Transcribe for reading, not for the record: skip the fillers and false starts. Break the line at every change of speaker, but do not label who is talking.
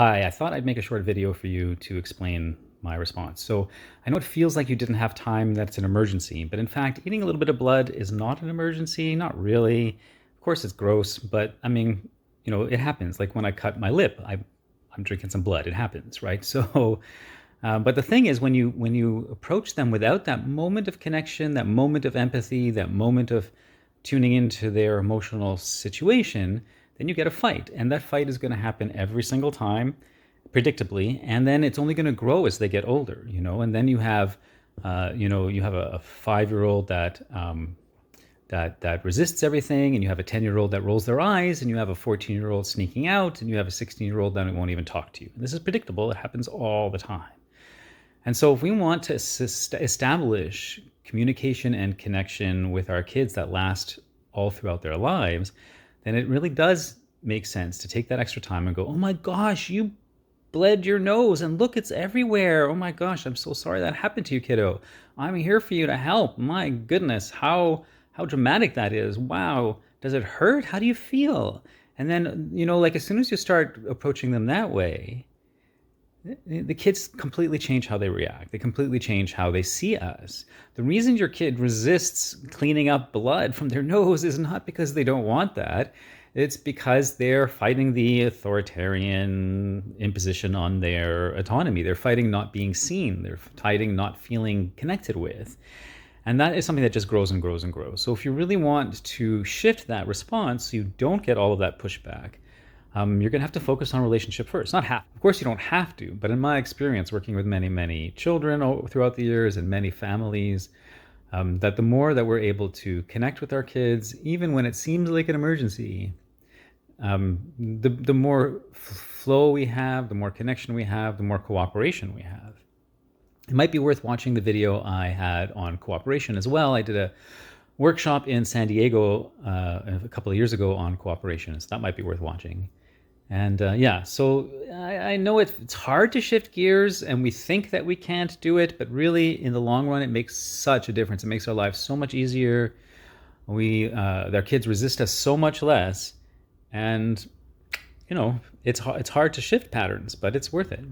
Hi, I thought I'd make a short video for you to explain my response. So, I know it feels like you didn't have time, that it's an emergency, but in fact, eating a little bit of blood is not an emergency, not really. Of course, it's gross, but I mean, it happens. Like when I cut my lip, I'm drinking some blood. It happens, right? But the thing is, when you approach them without that moment of connection, that moment of empathy, that moment of tuning into their emotional situation, then you get a fight. And that fight is going to happen every single time, predictably. And then it's only going to grow as they get older. And then you have a 5-year-old that resists everything, and you have a 10-year-old that rolls their eyes, and you have a 14-year-old sneaking out, and you have a 16-year-old that won't even talk to you. And this is predictable. It happens all the time. And so if we want to establish communication and connection with our kids that last all throughout their lives, then it really does make sense to take that extra time and go, oh my gosh, you bled your nose and look, it's everywhere. Oh my gosh, I'm so sorry that happened to you, kiddo. I'm here for you to help. My goodness, how dramatic that is. Wow. Does it hurt? How do you feel? And then, like as soon as you start approaching them that way, the kids completely change how they react. They completely change how they see us. The reason your kid resists cleaning up blood from their nose is not because they don't want that. It's because they're fighting the authoritarian imposition on their autonomy. They're fighting not being seen. They're fighting not feeling connected with. And that is something that just grows and grows and grows. So if you really want to shift that response so you don't get all of that pushback, you're going to have to focus on relationship first. Not half. Of course, you don't have to. But in my experience, working with many, many children throughout the years and many families, that the more that we're able to connect with our kids, even when it seems like an emergency, the more flow we have, the more connection we have, the more cooperation we have. It might be worth watching the video I had on cooperation as well. I did a workshop in San Diego a couple of years ago on cooperation, so that might be worth watching. And so I know it's hard to shift gears, and we think that we can't do it, but really, in the long run, it makes such a difference. It makes our lives so much easier. Their kids resist us so much less, and it's hard to shift patterns, but it's worth it.